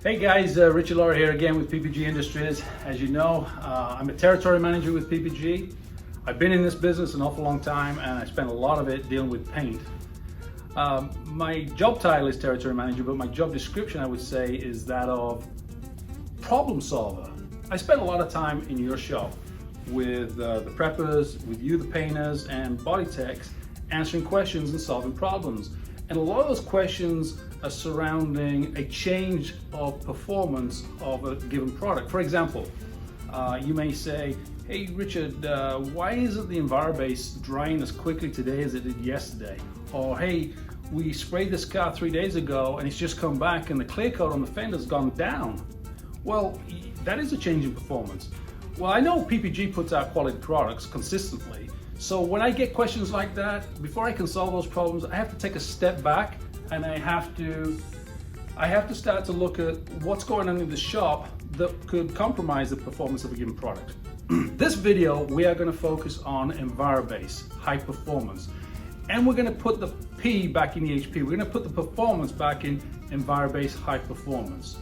Hey guys, Richard Laura here again with PPG Industries. As you know, I'm a territory manager with PPG. I've been in this business an awful long time and I spent a lot of it dealing with paint. My job title is territory manager, but my job description I would say is that of problem solver. I spent a lot of time in your shop with the preppers, with you the painters and body techs, answering questions and solving problems. And a lot of those questions are surrounding a change of performance of a given product. For example, you may say, hey Richard, why isn't the Envirobase drying as quickly today as it did yesterday? Or hey, we sprayed this car 3 days ago and it's just come back and the clear coat on the fender's gone down. Well, that is a change in performance. Well, I know PPG puts out quality products consistently. So when I get questions like that, before I can solve those problems, I have to take a step back and I have to start to look at what's going on in the shop that could compromise the performance of a given product. This video, we are going to focus on Envirobase, high performance. And we're going to put the P back in the HP. We're going to put the performance back in Envirobase high performance.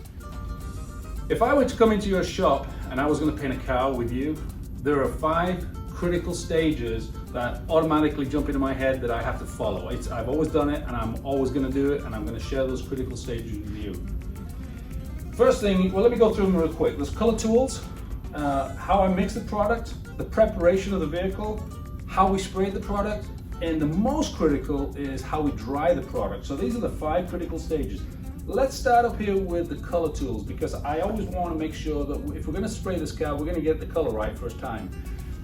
If I were to come into your shop and I was going to paint a car with you, there are 5 critical stages that automatically jump into my head that I have to follow. I've always done it and I'm always going to do it, and I'm going to share those critical stages with you. First thing, well, let me go through them real quick. There's color tools, how I mix the product, the preparation of the vehicle, how we sprayed the product, and the most critical is how we dry the product. So these are the 5 critical stages. Let's start up here with the color tools, because I always want to make sure that if we're going to spray this car, we're going to get the color right first time.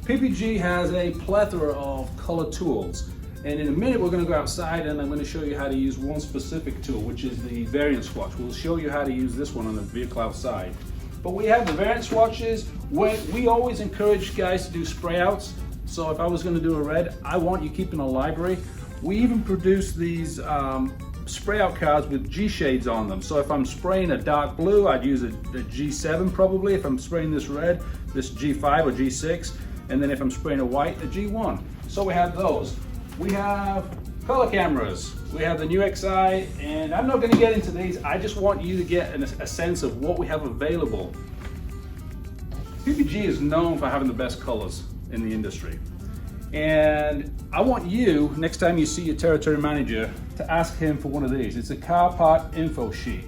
PPG has a plethora of color tools, and in a minute we're going to go outside and I'm going to show you how to use one specific tool, which is the variant swatch. We'll show you how to use this one on the vehicle outside. But we have the variant swatches. We always encourage guys to do spray outs. So if I was going to do a red, I want you keeping a library. We even produce these spray out cards with G shades on them. So if I'm spraying a dark blue, I'd use a G7 probably. If I'm spraying this red, this G5 or G6. And then if I'm spraying a white, a G1. So we have those. We have color cameras. We have the new XI, and I'm not going to get into these. I just want you to get a sense of what we have available. PPG is known for having the best colors in the industry. And I want you, next time you see your territory manager, to ask him for one of these. It's a car part info sheet.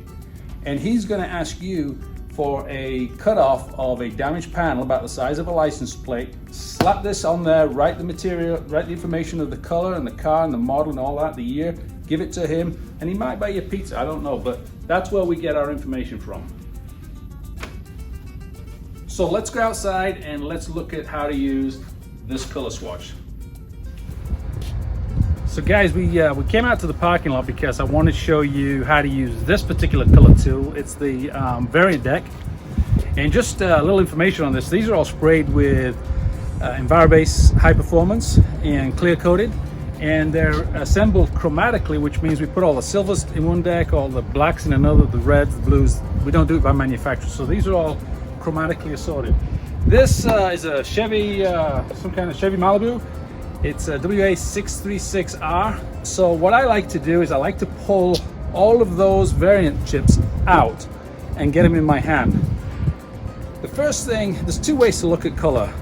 And he's going to ask you for a cutoff of a damaged panel about the size of a license plate. Slap this on there, write the material, write the information of the color and the car and the model and all that, the year, give it to him, and he might buy you pizza, I don't know, but that's where we get our information from. So let's go outside and let's look at how to use this color swatch. So guys, we came out to the parking lot because I want to show you how to use this particular color tool. It's the variant deck. And just a little information on this. These are all sprayed with Envirobase high performance and clear coated. And they're assembled chromatically, which means we put all the silvers in one deck, all the blacks in another, the reds, the blues. We don't do it by manufacturer. So these are all chromatically assorted. This is a Chevy, some kind of Chevy Malibu. It's a WA636R. So what I like to do is I like to pull all of those variant chips out and get them in my hand. The first thing, there's 2 ways to look at color.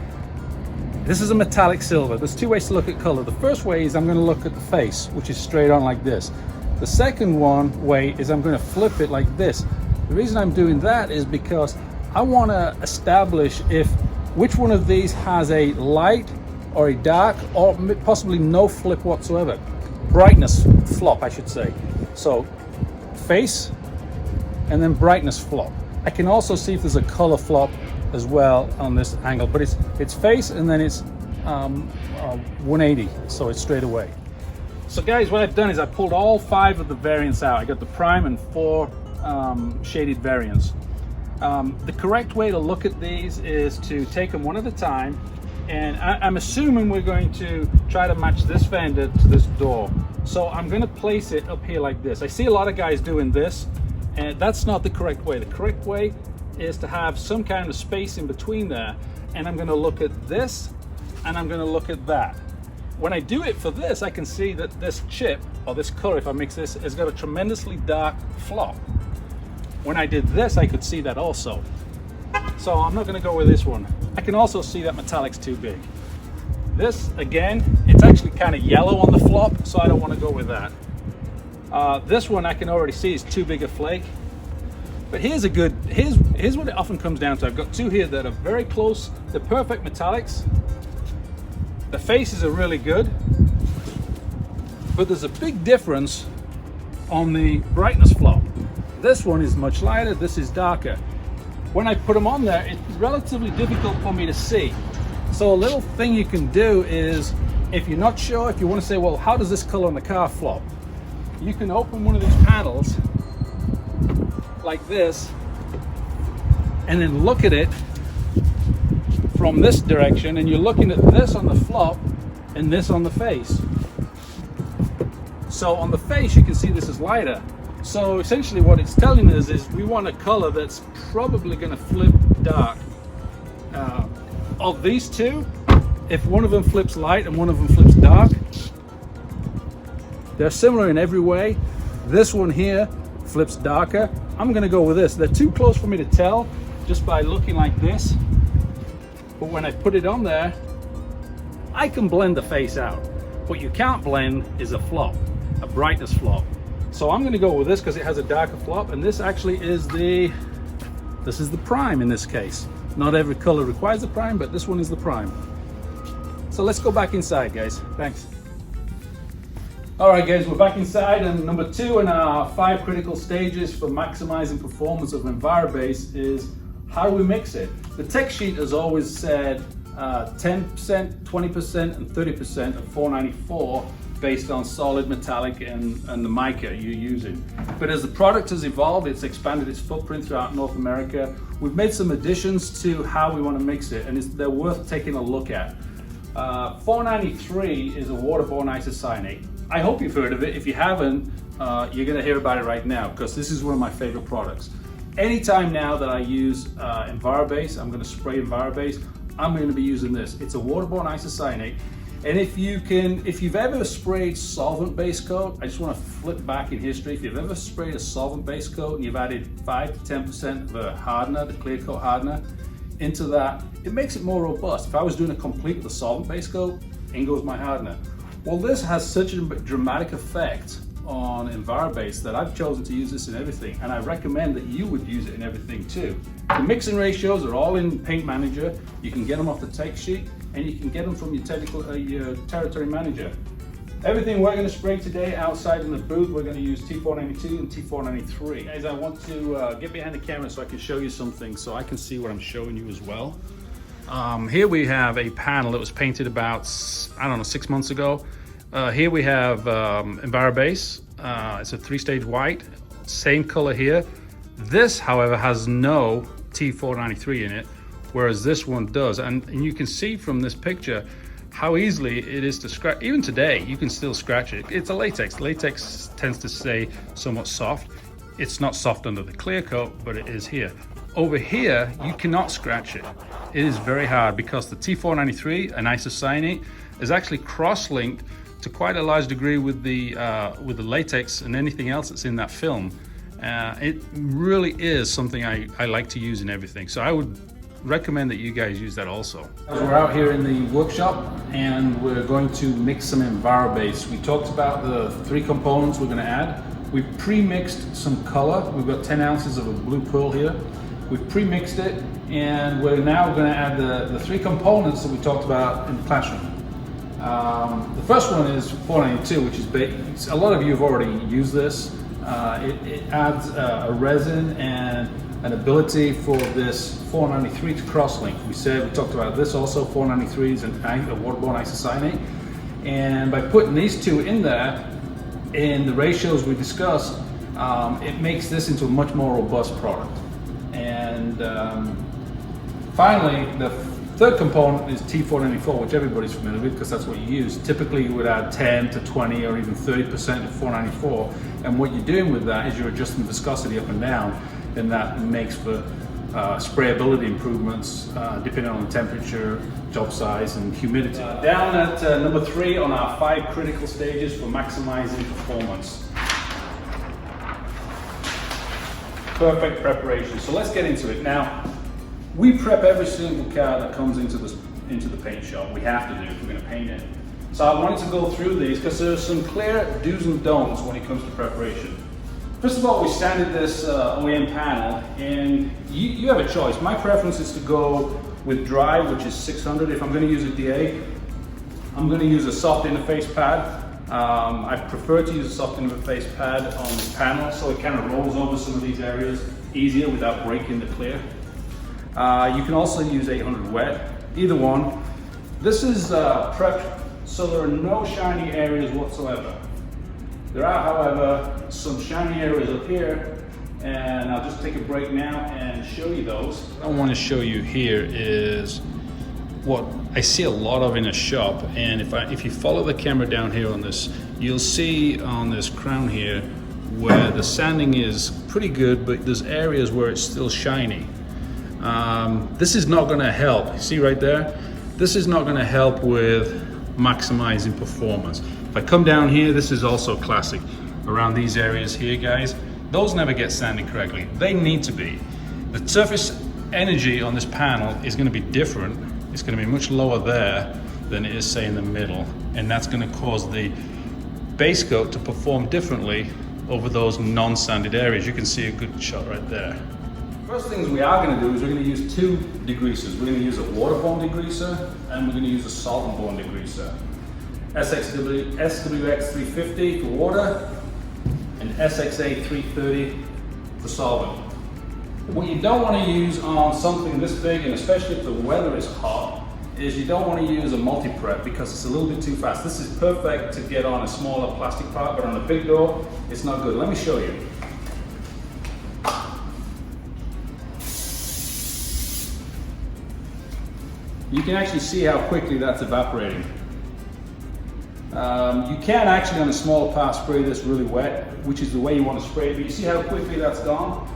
This is a metallic silver. There's 2 ways to look at color. The first way is I'm going to look at the face, which is straight on like this. The second way is I'm going to flip it like this. The reason I'm doing that is because I want to establish which one of these has a light or a dark, or possibly no flip whatsoever. Brightness flop, I should say. So face and then brightness flop. I can also see if there's a color flop as well on this angle, but it's face and then it's 180, so it's straight away. So guys, what I've done is I pulled all 5 of the variants out. I got the prime and 4 shaded variants. The correct way to look at these is to take them one at a time. And I'm assuming we're going to try to match this fender to this door. So I'm going to place it up here like this. I see a lot of guys doing this, and that's not the correct way. The correct way is to have some kind of space in between there. And I'm going to look at this, and I'm going to look at that. When I do it for this, I can see that this chip, or this color, if I mix this, has got a tremendously dark flop. When I did this, I could see that also. So I'm not going to go with this one. I can also see that metallic's too big. This, again, it's actually kind of yellow on the flop, so I don't want to go with that. This one I can already see is too big a flake. But here's what it often comes down to. I've got two here that are very close. They're perfect metallics. The faces are really good. But there's a big difference on the brightness flop. This one is much lighter, this is darker. When I put them on there, it's relatively difficult for me to see. So a little thing you can do is, if you're not sure, if you want to say, well, how does this color on the car flop? You can open one of these panels like this and then look at it from this direction, and you're looking at this on the flop and this on the face. So on the face you can see this is lighter. So essentially what it's telling us is we want a color that's probably going to flip dark. Of these two, if one of them flips light and one of them flips dark, they're similar in every way. This one here flips darker. I'm going to go with this. They're too close for me to tell just by looking like this. But when I put it on there, I can blend the face out. What you can't blend is a flop, a brightness flop. So I'm going to go with this because it has a darker flop, and this actually is the prime in this case. Not every color requires a prime, but this one is the prime. So let's go back inside, guys. Thanks. All right, guys, we're back inside, and number 2 in our 5 critical stages for maximizing performance of Envirobase is how do we mix it? The tech sheet has always said 10%, 20%, and 30% of 494 based on solid metallic and the mica you're using. But as the product has evolved, it's expanded its footprint throughout North America. We've made some additions to how we want to mix it, and they're worth taking a look at. 493 is a waterborne isocyanate. I hope you've heard of it. If you haven't, you're going to hear about it right now, because this is one of my favorite products. Anytime now that I use Envirobase, I'm going to spray Envirobase, I'm going to be using this. It's a waterborne isocyanate. And if you've ever sprayed solvent base coat, I just want to flip back in history. If you've ever sprayed a solvent base coat and you've added 5 to 10% of a hardener, the clear coat hardener, into that, it makes it more robust. If I was doing a complete with a solvent base coat, in goes my hardener. Well, this has such a dramatic effect on Envirobase that I've chosen to use this in everything, and I recommend that you would use it in everything too. The mixing ratios are all in Paint Manager. You can get them off the tech sheet, and you can get them from your territory manager. Everything we're going to spray today outside in the booth, we're going to use T492 and T493. Guys, I want to get behind the camera so I can show you something, so I can see what I'm showing you as well. Here we have a panel that was painted about, I don't know, 6 months ago. Here we have Envirobase. It's a 3-stage white, same color here. This, however, has no T493 in it, whereas this one does. And you can see from this picture how easily it is to scratch. Even today, you can still scratch it. It's a latex. Latex tends to stay somewhat soft. It's not soft under the clear coat, but it is here. Over here, you cannot scratch it. It is very hard because the T493, an isocyanate, is actually cross-linked to quite a large degree with the latex and anything else that's in that film. It really is something I like to use in everything. So I would recommend that you guys use that also. We're out here in the workshop and we're going to mix some Envirobase. We talked about the 3 components we're going to add. We've pre-mixed some color. We've got 10 ounces of a blue pearl here. We've pre-mixed it, and we're now going to add the 3 components that we talked about in the classroom. The first one is 492, which is a lot of you have already used this. It adds a resin and an ability for this 493 to cross-link. We talked about this also. 493 is a waterborne isocyanate, and by putting these 2 in there in the ratios we discussed, it makes this into a much more robust product. And finally, the 3rd component is T494, which everybody's familiar with because that's what you use. Typically, you would add 10 to 20 or even 30% of 494, and what you're doing with that is you're adjusting viscosity up and down, and that makes for sprayability improvements depending on the temperature, job size, and humidity. Down at number 3 on our 5 critical stages for maximizing performance. perfect preparation. So let's get into it. Now, we prep every single car that comes into the paint shop. We have to do if we're going to paint it. So I wanted to go through these because there's some clear do's and don'ts when it comes to preparation. First of all, we sanded this OEM panel, and you have a choice. My preference is to go with dry, which is 600. If I'm going to use a DA, I'm going to use a soft interface pad. I prefer to use a soft interface pad on the panel so it kind of rolls over some of these areas easier without breaking the clear. You can also use 800 wet, either one. This is prepped so there are no shiny areas whatsoever. There are, however, some shiny areas up here, and I'll just take a break now and show you those. What I want to show you here is what I see a lot of in a shop, and if you follow the camera down here on this, you'll see on this crown here where the sanding is pretty good, but there's areas where it's still shiny. This is not going to help. See right there? This is not going to help with maximizing performance. If I come down here, this is also classic. Around these areas here, guys, those never get sanded correctly. They need to be. The surface energy on this panel is going to be different. It's going to be much lower there than it is, say, in the middle, and that's going to cause the base coat to perform differently over those non-sanded areas. You can see a good shot right there. First things we are going to do is we're going to use two degreasers. We're going to use a waterborne degreaser and we're going to use a solvent-borne degreaser. SWX350 for water and SXA330 for solvent. What you don't want to use on something this big, and especially if the weather is hot, is you don't want to use a multi-prep because it's a little bit too fast. This is perfect to get on a smaller plastic part, but on a big door, it's not good. Let me show you. You can actually see how quickly that's evaporating. You can actually on a smaller part spray this really wet, which is the way you want to spray it, but you see how quickly that's gone?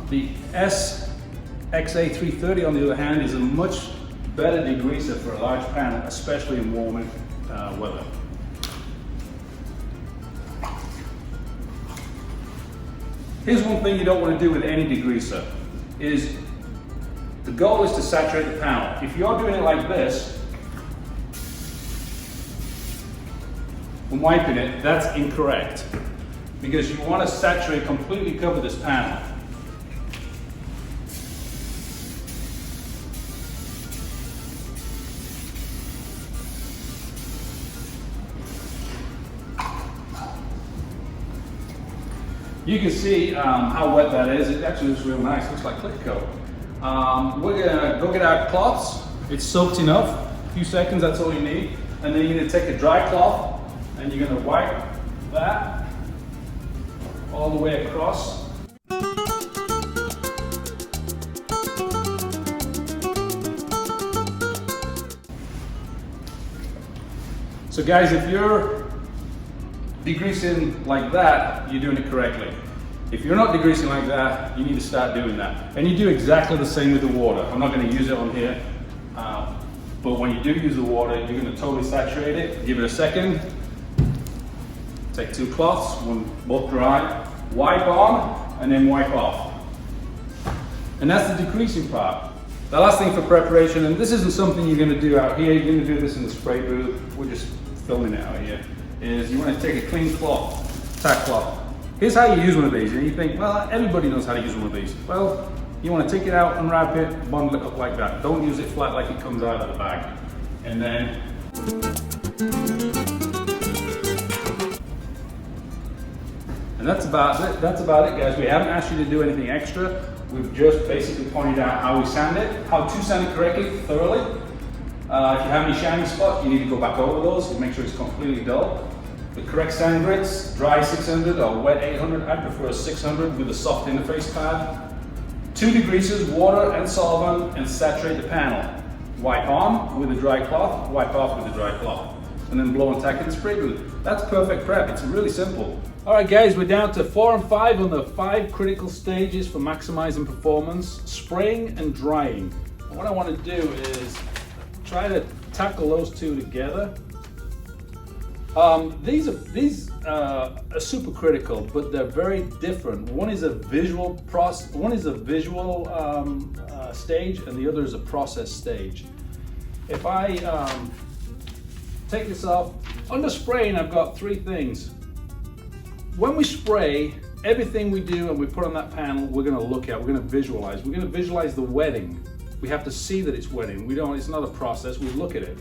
The SXA330 on the other hand is a much better degreaser for a large panel, especially in warmer weather. Here's one thing you don't want to do with any degreaser is the goal is to saturate the panel. If you're doing it like this and wiping it, that's incorrect because you want to saturate, completely cover this panel. You can see how wet that is. It actually looks real nice. Looks like clear coat. We're gonna go get our cloths. It's soaked enough, a few seconds, that's all you need. And then you're gonna take a dry cloth and you're gonna wipe that all the way across. So guys, if you're degreasing like that, you're doing it correctly. If you're not degreasing like that, you need to start doing that. And you do exactly the same with the water. I'm not going to use it on here, but when you do use the water, you're going to totally saturate it. Give it a second. Take two cloths, one both dry, wipe on, and then wipe off. And that's the degreasing part. The last thing for preparation, and this isn't something you're going to do out here, you're going to do this in the spray booth, we're just filming it out here, is you want to take a clean cloth, tack cloth. Here's how you use one of these, and you think, well, everybody knows how to use one of these. Well, you want to take it out, unwrap it, bundle it up like that. Don't use it flat like it comes out of the bag. And then, that's about it. That's about it, guys. We haven't asked you to do anything extra. We've just basically pointed out how we sand it, how to sand it correctly, thoroughly. If you have any shiny spots, you need to go back over those and make sure it's completely dull. The correct sand grits, dry 600 or wet 800. I prefer a 600 with a soft interface pad. 2 degreasers, water and solvent, and saturate the panel. Wipe on with a dry cloth, wipe off with a dry cloth, and then blow and tack in the spray booth. That's perfect prep. It's really simple. All right, guys, we're down to 4 and 5 on the 5 critical stages for maximizing performance: spraying and drying. And what I want to do is try to tackle those two together. These are super critical, but they're very different. One is a visual process. One is a visual stage, and the other is a process stage. If I take this off, under spraying, I've got three things. When we spray, everything we do and we put on that panel, we're going to look at. We're going to visualize. We're going to visualize the wetting. We have to see that it's wetting. We don't. It's not a process. We look at it.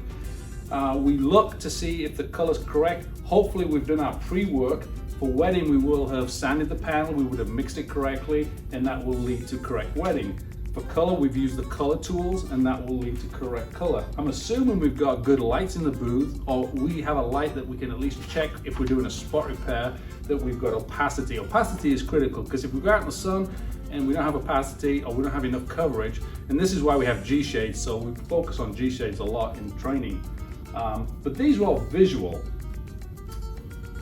We look to see if the color's correct. Hopefully we've done our pre-work. For wetting, we will have sanded the panel, we would have mixed it correctly, and that will lead to correct wetting. For color, we've used the color tools, and that will lead to correct color. I'm assuming we've got good lights in the booth, or we have a light that we can at least check if we're doing a spot repair, that we've got opacity. Opacity is critical, because if we go out in the sun and we don't have opacity, or we don't have enough coverage, and this is why we have G-shades, so we focus on G-shades a lot in training. But these are all visual.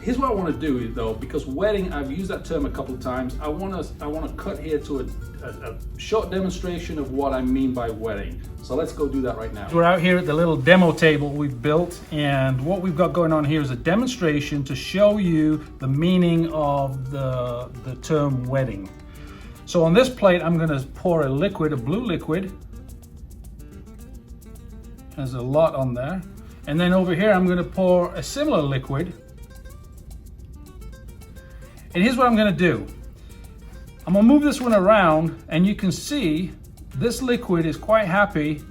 Here's what I want to do though, because wetting, I've used that term a couple of times. I want to cut here to a short demonstration of what I mean by wetting. So let's go do that right now. We're out here at the little demo table we've built, and what we've got going on here is a demonstration to show you the meaning of the term wetting. So on this plate, I'm going to pour a liquid, a blue liquid. There's a lot on there. And then over here, I'm going to pour a similar liquid. And here's what I'm going to do. I'm going to move this one around, and you can see this liquid is quite happy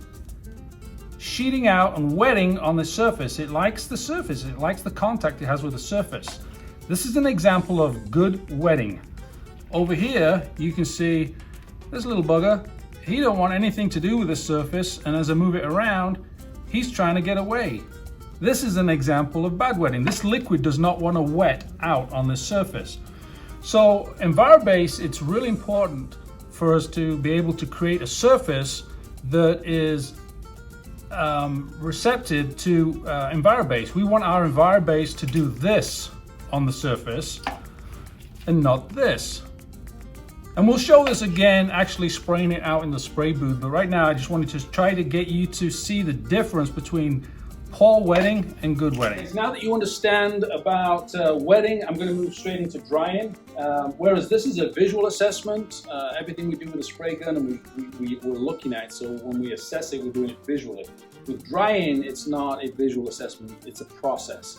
sheeting out and wetting on the surface. It likes the surface. It likes the contact it has with the surface. This is an example of good wetting. Over here, you can see this little bugger. He don't want anything to do with the surface, and as I move it around, he's trying to get away. This is an example of bad wetting. This liquid does not want to wet out on the surface. So Envirobase, it's really important for us to be able to create a surface that is receptive to Envirobase. We want our Envirobase to do this on the surface and not this. And we'll show this again, actually spraying it out in the spray booth. But right now, I just wanted to try to get you to see the difference between poor wetting and good wetting. Now that you understand about wetting, I'm going to move straight into drying. Whereas this is a visual assessment, everything we do with a spray gun, and we're looking at it. So when we assess it, we're doing it visually. With drying, it's not a visual assessment, it's a process.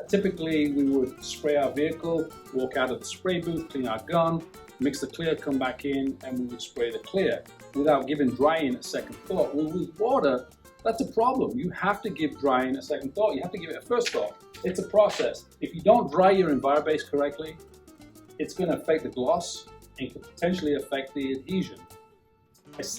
Typically, we would spray our vehicle, walk out of the spray booth, clean our gun, mix the clear, come back in, and we would spray the clear without giving drying a second thought. Well, with water, that's a problem. You have to give drying a second thought. You have to give it a first thought. It's a process. If you don't dry your Envirobase correctly, it's going to affect the gloss and could potentially affect the adhesion.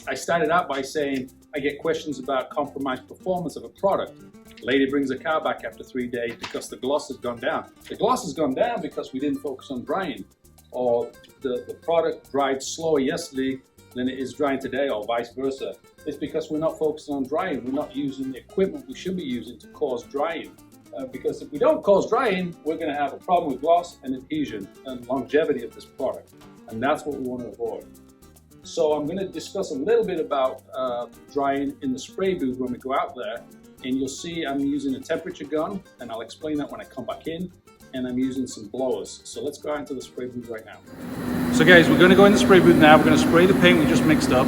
I started out by saying I get questions about compromised performance of a product. Lady brings a car back after 3 days because the gloss has gone down. The gloss has gone down because we didn't focus on drying, or the product dried slower yesterday than it is drying today, or vice versa. It's because we're not focusing on drying. We're not using the equipment we should be using to cause drying. Because if we don't cause drying, we're going to have a problem with gloss and adhesion and longevity of this product. And that's what we want to avoid. So I'm going to discuss a little bit about drying in the spray booth when we go out there. And you'll see I'm using a temperature gun, and I'll explain that when I come back in. And I'm using some blowers. So let's go out into the spray booth right now. So guys, we're going to go in the spray booth now. We're going to spray the paint we just mixed up.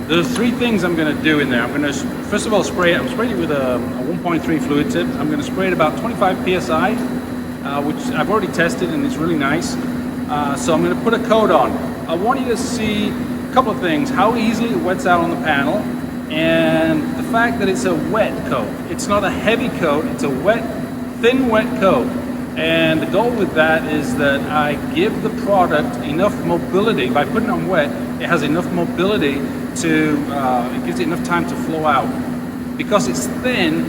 There's three things I'm going to do in there. I'm going to, first of all, spray it. I'm spraying it with a 1.3 fluid tip. I'm going to spray it about 25 psi, which I've already tested, and it's really nice. So I'm going to put a coat on. I want you to see a couple of things: how easily it wets out on the panel, and the fact that it's a wet coat. It's not a heavy coat. It's a wet, thin, wet coat. And the goal with that is that I give the product enough mobility. By putting it on wet, it has enough mobility to, it gives it enough time to flow out. Because it's thin,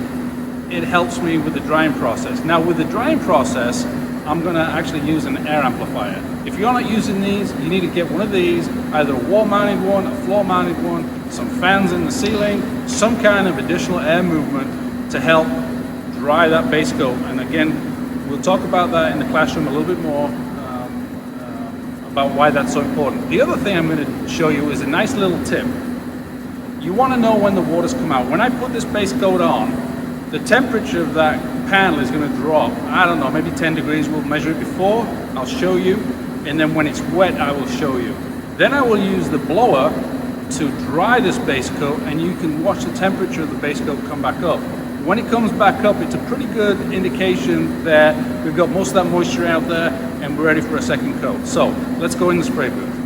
it helps me with the drying process. Now with the drying process, I'm gonna actually use an air amplifier. If you're not using these, you need to get one of these, either a wall-mounted one, a floor-mounted one, some fans in the ceiling, some kind of additional air movement to help dry that base coat. And again, we'll talk about that in the classroom a little bit more, about why that's so important. The other thing I'm going to show you is a nice little tip. You want to know when the water's come out. When I put this base coat on, the temperature of that panel is going to drop, I don't know, maybe 10 degrees. We'll measure it before, I'll show you, and then when it's wet I will show you. Then I will use the blower to dry this base coat, and you can watch the temperature of the base coat come back up. When it comes back up, it's a pretty good indication that we've got most of that moisture out there and we're ready for a second coat. So let's go in the spray booth.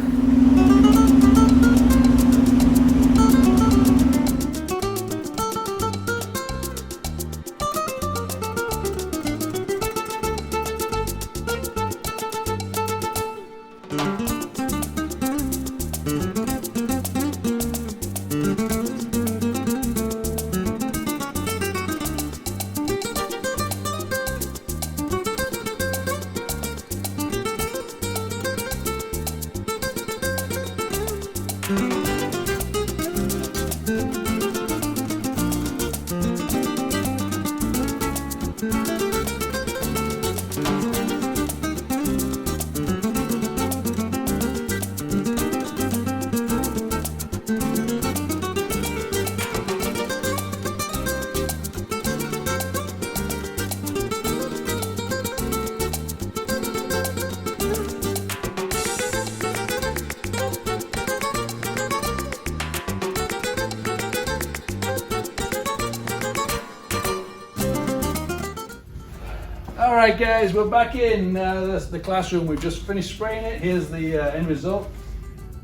All right, guys, we're back in that's the classroom. We've just finished spraying it. Here's the end result.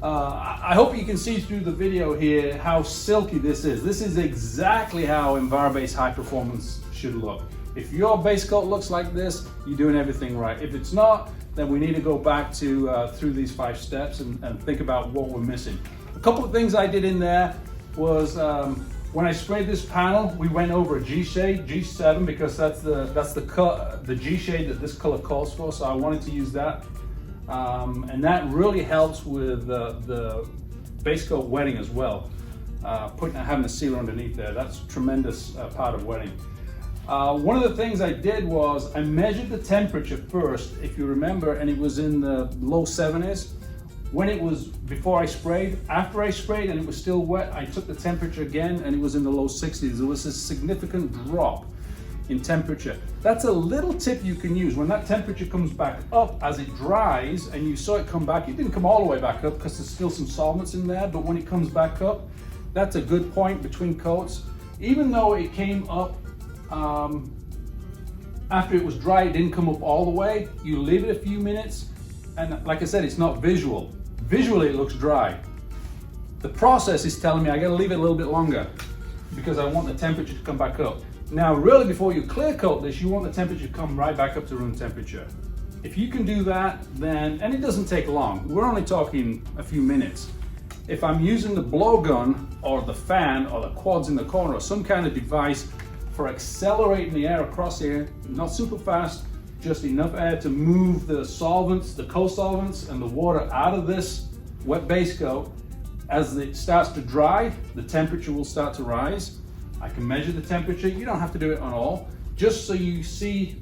I hope you can see through the video here how silky this is. This is exactly how Envirobase High Performance should look. If your base coat looks like this, you're doing everything right. If it's not, then we need to go back to through these 5 steps and think about what we're missing. A couple of things I did in there was when I sprayed this panel, we went over a G shade, G7, because that's the G shade that this color calls for. So I wanted to use that, and that really helps with the base coat wetting as well. Having a sealer underneath there, that's a tremendous part of wetting. One of the things I did was I measured the temperature first, if you remember, and it was in the low 70s. When it was before I sprayed, after I sprayed and it was still wet, I took the temperature again and it was in the low 60s. There was a significant drop in temperature. That's a little tip you can use. When that temperature comes back up as it dries, and you saw it come back, it didn't come all the way back up because there's still some solvents in there, but when it comes back up, that's a good point between coats. Even though it came up after it was dry, it didn't come up all the way, you leave it a few minutes, and like I said, it's not visual. Visually it looks dry. The process is telling me I gotta leave it a little bit longer because I want the temperature to come back up. Now really, before you clear coat this, you want the temperature to come right back up to room temperature. If you can do that, then, and it doesn't take long, we're only talking a few minutes. If I'm using the blowgun or the fan or the quads in the corner or some kind of device for accelerating the air across here, not super fast, just enough air to move the solvents, the co-solvents and the water out of this wet base coat. As it starts to dry, the temperature will start to rise. I can measure the temperature. You don't have to do it on all, just so you see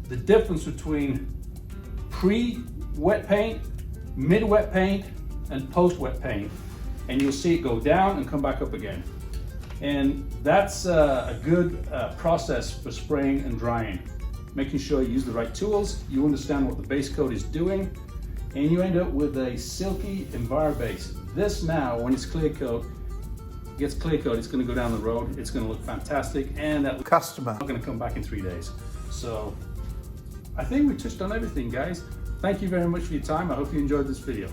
the difference between pre-wet paint, mid-wet paint, and post-wet paint. And you'll see it go down and come back up again. And that's a good process for spraying and drying. Making sure you use the right tools, you understand what the base coat is doing, and you end up with a silky Envirobase. This now, when it's clear coat, gets clear coat, it's going to go down the road, it's going to look fantastic, and that customer is going to come back in 3 days. So I think we touched on everything, guys. Thank you very much for your time. I hope you enjoyed this video.